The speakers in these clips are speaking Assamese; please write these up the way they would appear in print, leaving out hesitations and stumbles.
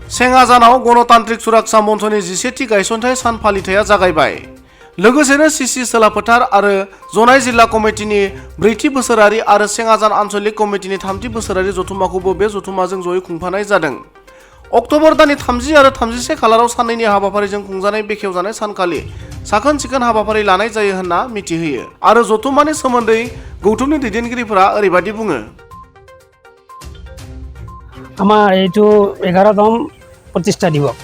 सेंगाजानाव गणतान्त्रिक सुरक्षा मन्चनि 11थि गायसनथाय सान फालिथाया जागायबाय। लोगोसेनो सिसि सोला फोथार आरो जनाय जिल्ला कमिटिनि 4थि बोसोरारि आरो सेंगाजान आन्चलिक कमिटिनि 3थि बोसोरारि जथुम्माखौबो बे जथुम्माजों जयै खुंफानाय जादों। अक्ट'बर दाननि 30 आरो 31 खालाराव साननैनि हाबाफारिजों खुंजानाय बेखेवजानाय सानखालि साखोन सिखोन हाबाफारि लानाय जायो होनना मिथिहोयो आरो जथुम्मानि सोमोन्दै गौथुमनि दैदेनगिरिफोरा ओरैबायदि बुङो। আমার এইটো 11তম প্ৰতিষ্ঠা দিৱস।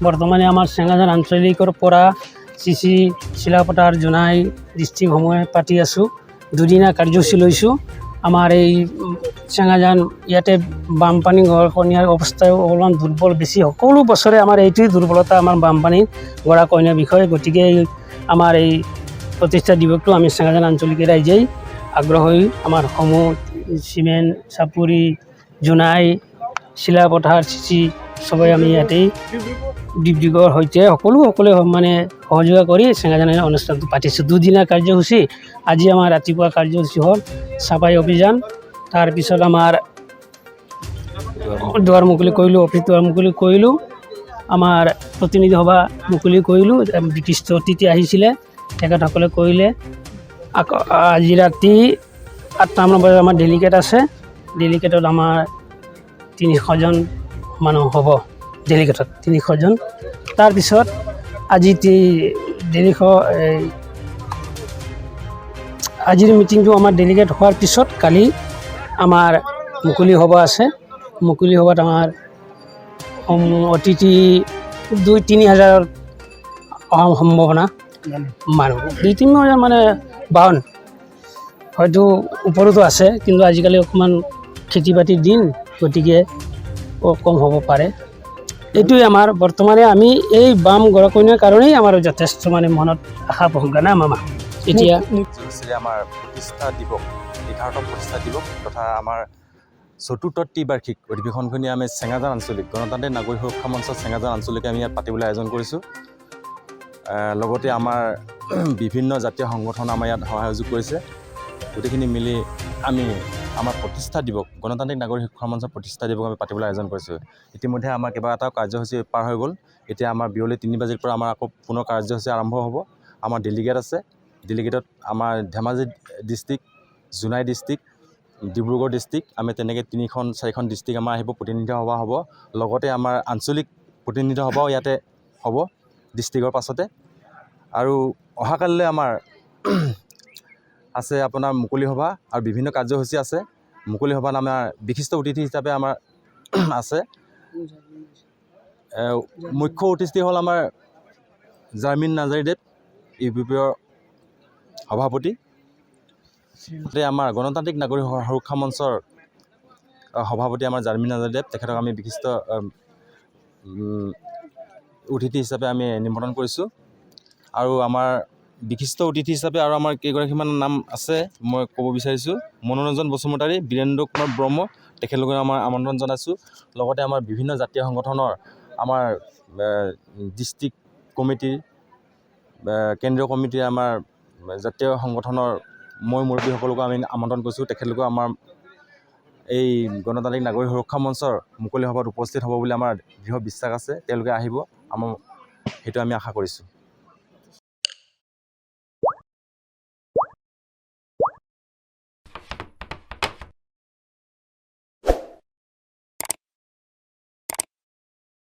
বৰ্তমানে আমাৰ চেঙাজান আঞ্চলিকৰ পৰা চিচি চিলাপথাৰ জোনাই ডিষ্ট্ৰিক্টসমূহে পাতি আছোঁ। দুদিনীয়া কাৰ্যসূচী লৈছোঁ। আমাৰ এই চেঙাজান ইয়াতে বানপানী গৰাখহনীয়াৰ অৱস্থাও অলপমান দুৰ্বল বেছি। সকলো বছৰে আমাৰ এইটোৱেই দুৰ্বলতা আমাৰ বানপানী গৰাখহনীয়াৰ বিষয়ে। গতিকে আমাৰ এই প্ৰতিষ্ঠা দিৱসটো আমি চেঙাজান আঞ্চলিক ৰাইজেই আগ্ৰহী। আমাৰ সমূহ চিমেণ্ট চাপৰি জোনাই চিলাপথাৰ চিচি সবাই আমি ইয়াতেই ডিব্ৰুগড়ৰ সৈতে সকলোৱে মানে সহযোগ কৰি চেঙাজানৰ অনুষ্ঠানটো পাতিছোঁ। দুদিনীয়া কাৰ্যসূচী। আজি আমাৰ ৰাতিপুৱা কাৰ্যসূচী হ'ল চাফাই অভিযান, তাৰপিছত আমাৰ দুৱাৰ মুকলি কৰিলোঁ, অফিচ দুৱাৰ মুকলি কৰিলোঁ, আমাৰ প্ৰতিনিধি সভা মুকলি কৰিলোঁ। বিশিষ্ট অতিথি আহিছিলে, তেখেতসকলে কৰিলে। আকৌ আজি ৰাতি 8টামান বজাত আমাৰ ডেলিগেট আছে। ডেলিগেটত আমাৰ 300জন মানুহ হ'ব। ডেলিগেটত 300জন। তাৰপিছত আজি আজিৰ মিটিংটো আমাৰ ডেলিগেট হোৱাৰ পিছত কালি আমাৰ মুকলি সভা আছে। মুকলি সভাত আমাৰ অতিথি 2-3 হাজাৰ অহা সম্ভাৱনা মানুহ। 2-3 হাজাৰ মানে 52 হয়তো ওপৰতো আছে, কিন্তু আজিকালি অকণমান খেতি বাতিৰ দিন, গতিকে কম হ'ব পাৰে। এইটোৱে আমাৰ বৰ্তমানে আমি এই বাম গৰাখহনীয়াৰ কাৰণেই আমাৰ যথেষ্ট মানে মনত আশা ভংগা না মামা। এতিয়া আমাৰ প্ৰতিষ্ঠা দিৱস 11তম প্ৰতিষ্ঠা দিৱস তথা আমাৰ 4ৰ্থ ত্ৰিবাৰ্ষিক অধিৱেশনখনি আমি চেঙাজান আঞ্চলিক গণতান্ত্ৰিক নাগৰিক সুৰক্ষা মঞ্চ চেঙাজান আঞ্চলিকে আমি ইয়াত পাতিবলৈ আয়োজন কৰিছোঁ। লগতে আমাৰ বিভিন্ন জাতীয় সংগঠন আমাৰ ইয়াত সহযোগ কৰিছে। গোটেইখিনি মিলি আমি আমাৰ প্ৰতিষ্ঠা দিৱস গণতান্ত্ৰিক নাগৰিক শিক্ষা মঞ্চৰ প্ৰতিষ্ঠা দিৱস আমি পাতিবলৈ আয়োজন কৰিছোঁ। ইতিমধ্যে আমাৰ কেইবাটাও কাৰ্যসূচী পাৰ হৈ গ'ল। এতিয়া আমাৰ বিয়লি 3 বজাৰ পৰা আমাৰ আকৌ পুনৰ কাৰ্যসূচী আৰম্ভ হ'ব। আমাৰ ডেলিগেট আছে। ডেলিগেটত আমাৰ Dhemaji district, Jonai district, Dibrugarh district, আমি তেনেকৈ 3-4খন ডিষ্ট্ৰিক্ট আমাৰ আহিব, প্ৰতিনিধি সভা হ'ব। লগতে আমাৰ আঞ্চলিক প্ৰতিনিধি সভাও ইয়াতে হ'ব ডিষ্ট্ৰিক্টৰ পাছতে। আৰু অহাকালিলৈ আমাৰ আছে আপোনাৰ মুকলি সভা আৰু বিভিন্ন কাৰ্যসূচী আছে। মুকলি সভাত আমাৰ বিশিষ্ট অতিথি হিচাপে আমাৰ আছে। মুখ্য অতিথি হ'ল আমাৰ জাৰ্মিন নাজাৰীদেৱ, UPPৰ সভাপতি। আমাৰ গণতান্ত্ৰিক নাগৰিক সুৰক্ষা মঞ্চৰ সভাপতি আমাৰ জাৰ্মিন নাজাৰীদেৱ, তেখেতক আমি বিশিষ্ট অতিথি হিচাপে আমি নিমন্ত্ৰণ কৰিছোঁ। আৰু আমাৰ বিশিষ্ট অতিথি হিচাপে আৰু আমাৰ কেইগৰাকীমান নাম আছে মই ক'ব বিচাৰিছোঁ। মনোৰঞ্জন বসুমতাৰী, বীৰেন্দ্ৰ কুমাৰ ব্ৰহ্ম, তেখেতলোকক আমাৰ আমন্ত্ৰণ জনাইছোঁ। লগতে আমাৰ বিভিন্ন জাতীয় সংগঠনৰ আমাৰ ডিষ্ট্ৰিক্ট কমিটি, কেন্দ্ৰীয় কমিটিৰ আমাৰ জাতীয় সংগঠনৰ মুৰব্বীসকলকো আমি আমন্ত্ৰণ কৰিছোঁ। তেখেতলোকেও আমাৰ এই গণতান্ত্ৰিক নাগৰিক সুৰক্ষা মঞ্চৰ মুকলি সভাত উপস্থিত হ'ব বুলি আমাৰ দৃঢ় বিশ্বাস আছে। তেওঁলোকে আহিব, সেইটো আমি আশা কৰিছোঁ।